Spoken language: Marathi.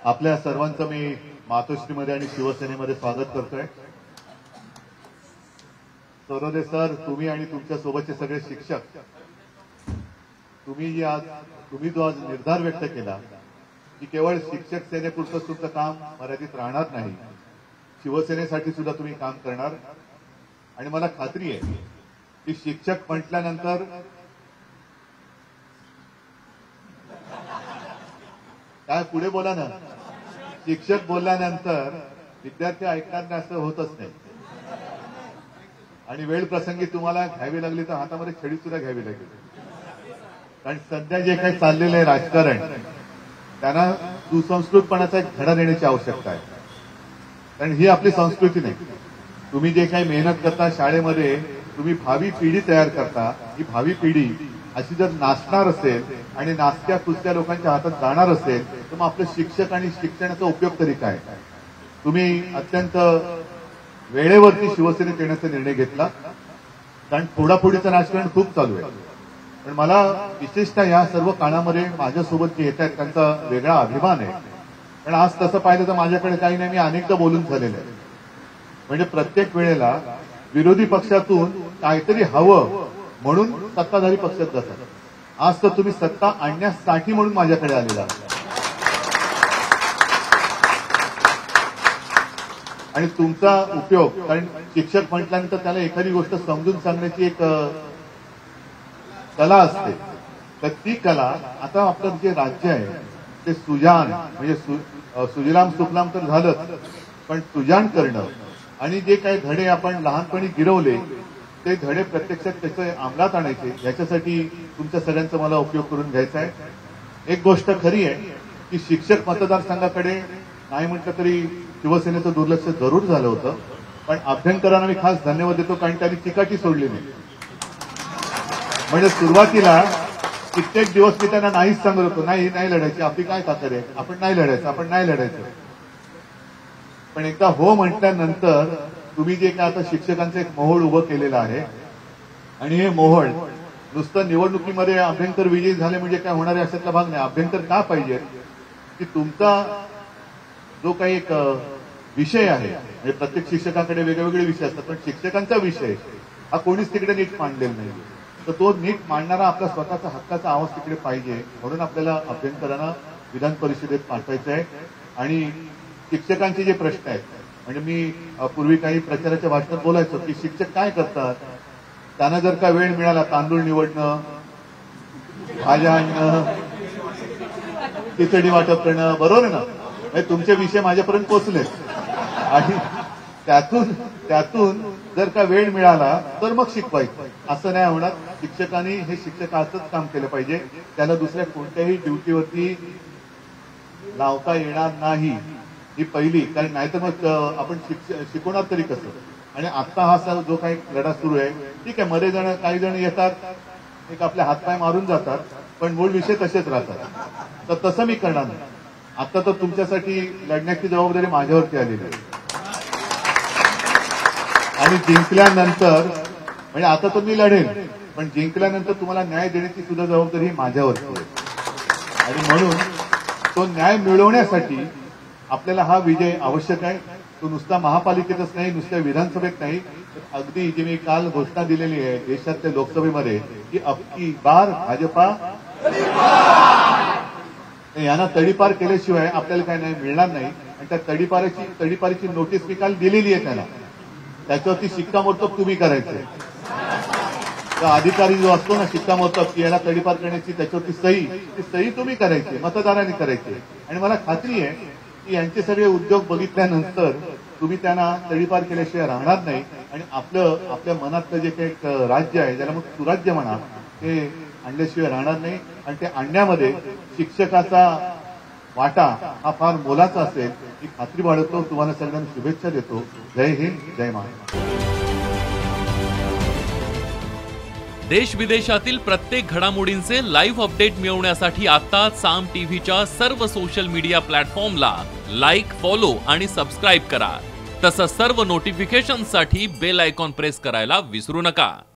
आपल्या सर्वांचं मी मातोश्रीमध्ये आणि शिवसेनेमध्ये स्वागत करतोय। सरोदे सर, तुम्ही आणि तुमच्या सोबतचे सगळे शिक्षक, तुम्ही जो आज निर्धार व्यक्त केला की केवळ शिक्षक सेनेपुरतं तुमचं काम मर्यादित राहणार नाही, शिवसेनेसाठी सुद्धा तुम्ही काम करणार। आणि मला खात्री आहे की शिक्षक म्हटल्यानंतर काय पुढे बोला ना, शिक्षक बोलल्यानंतर विद्यार्थी ऐकणार नाही असं होतच नाही। आणि वेळ प्रसंगी तुम्हाला घ्यावी लागली तर हातामध्ये छडी सुद्धा घ्यावी लागेल, कारण सध्या जे काही चाललेलं आहे राजकारण, त्यांना सुसंस्कृतपणाचा एक धडा देण्याची आवश्यकता आहे। कारण ही आपली संस्कृती नाही। तुम्ही जे काही मेहनत करता शाळेमध्ये, तुम्ही भावी पिढी तयार करता, ही भावी पिढी अशी जर नाचणार असेल आणि नाचत्या कुस्त्या लोकांच्या हातात जाणार असेल तर मग आपलं शिक्षक आणि शिक्षणाचा उपयोग तरी काय? तुम्ही अत्यंत वेळेवरती शिवसेनेत येण्याचा निर्णय घेतला, कारण फोडाफोडीचं राजकारण खूप चालू आहे। पण मला विशेषतः या सर्व काळामध्ये माझ्यासोबत जे येत आहेत त्यांचा वेगळा अभिमान आहे। पण आज तसं पाहिलं तर माझ्याकडे काही नाही, मी अनेकदा बोलून झालेलं आहे। म्हणजे प्रत्येक वेळेला विरोधी पक्षातून काहीतरी हवं म्हणून सत्ताधारी पक्षात जातात। आज तर तुम्ही सत्ता आणण्यासाठी म्हणून माझ्याकडे आलेला आणि तुमचा उपयोग, कारण शिक्षक म्हटल्यानंतर त्याला एखादी गोष्ट समजून सांगण्याची एक कला असते, तर ती कला आता आपलं जे राज्य आहे ते सुजाण, म्हणजे सुजलाम सुफलाम तर झालंच, पण सुजाण करणं आणि जे काही धडे आपण लहानपणी गिरवले ते धडे प्रत्यक्षात त्याचे अंमलात आणायचे, याच्यासाठी तुमच्या सगळ्यांचा मला उपयोग करून घ्यायचा आहे। एक गोष्ट खरी आहे की शिक्षक मतदारसंघाकडे नाही म्हटलं तरी शिवसेनेचं दुर्लक्ष जरूर झालं होतं, पण अभ्यंकरांना मी खास धन्यवाद देतो, कारण त्यांनी चिकाटी सोडली नाही। म्हणजे सुरुवातीला कित्येक दिवस मी त्यांना नाहीच सांगत होतो, नाही लढायची, आपली काय ताकद आहे, आपण नाही लढायचं। पण एकदा हो म्हटल्यानंतर तुम्ही जे काय आता शिक्षकांचं एक मोहोळ उभं केलेलं आहे, आणि हे मोहोळ नुसतं निवडणुकीमध्ये अभ्यंकर विजयी झाले म्हणजे काय होणार आहे अशातला भाग नाही। अभ्यंकर का पाहिजे की तुमचा जो काही एक विषय आहे, म्हणजे प्रत्येक शिक्षकांकडे वेगवेगळे विषय असतात, पण शिक्षकांचा विषय हा कोणीच तिकडे नीट मांडलेला नाही, तर तो नीट मांडणारा आपला स्वतःचा हक्काचा आवाज तिकडे पाहिजे, म्हणून आपल्याला अभ्यंकरांना विधान परिषदेत पाठवायचं आहे। आणि शिक्षकांचे जे प्रश्न आहेत, म्हणजे मी पूर्वी काही प्रचाराच्या भाषणात बोलायचो की शिक्षक काय करतात, त्यांना जर का वेळ मिळाला तांदूळ निवडणं, भाज्या आणणं, खिचडी वाटप करणं, बरोबर ना, म्हणजे तुमचे विषय माझ्यापर्यंत पोहोचले, आणि त्यातून जर का वेळ मिळाला तर मग शिकवायचं, असं नाही होणार। शिक्षकांनी हे शिक्षकाचंच काम केलं पाहिजे, त्याला दुसऱ्या कोणत्याही ड्युटीवरती लावता येणार नाही, ही पहिली। कारण नाहीतर मग आपण शिकवणार तरी कसं? आणि आता हा जो काही लढा सुरू आहे, ठीक आहे, मध्ये काही जण येतात, एक आपले हातपाय मारून जातात, पण मूळ विषय तसेच राहतात, तर तसं मी करणार नाही। आता तर तुमच्यासाठी लढण्याची जबाबदारी माझ्यावरती आलेली आहे, आणि जिंकल्यानंतर, म्हणजे आता तर मी लढेन, पण जिंकल्यानंतर तुम्हाला न्याय देण्याची सुद्धा जबाबदारी माझ्यावरती आहे। आणि म्हणून तो न्याय मिळवण्यासाठी आपल्याला हा विजय आवश्यक आहे। तो नुसता महापालिकेतच नाही, नुसत्या विधानसभेत नाही, तर अगदी जी मी काल घोषणा दिलेली आहे देशातल्या लोकसभेमध्ये की अबकी बार भाजपा, यांना तडीपार केल्याशिवाय आपल्याला काय नाही मिळणार नाही। आणि त्या तडीपारीची नोटीस मी काल दिलेली आहे त्यांना, त्याच्यावरती शिक्कामोर्तब तुम्ही करायचंय। तर अधिकारी जो असतो ना शिक्कामोर्तब की याला तडीपार करण्याची, त्याच्यावरती ती सही तुम्ही करायची, मतदारांनी करायची। आणि मला खात्री आहे की यांचे सगळे उद्योग बघितल्यानंतर तुम्ही त्यांना तडीपार केल्याशिवाय राहणार नाही, आणि आपल्या मनातलं जे काही एक राज्य आहे, ज्याला मग सुराज्य म्हणा, ते आणल्याशिवाय राहणार नाही। आणि ते आणण्यामध्ये शिक्षकाचा वाटा हा फार मोलाचा असेल, ही खात्री बाळगतो। तुम्हाला सगळ्यांना शुभेच्छा देतो। जय हिंद, जय महाराष्ट्र। देश विदेशातील प्रत्येक घडामोडींचे लाईव्ह अपडेट मिळवण्यासाठी आता साम टीव्हीच्या सर्व सोशल मीडिया प्लॅटफॉर्मला लाईक, फॉलो आणि सबस्क्राईब करा। तसंच सर्व नोटिफिकेशनसाठी बेल आयकॉन प्रेस करायला विसरू नका।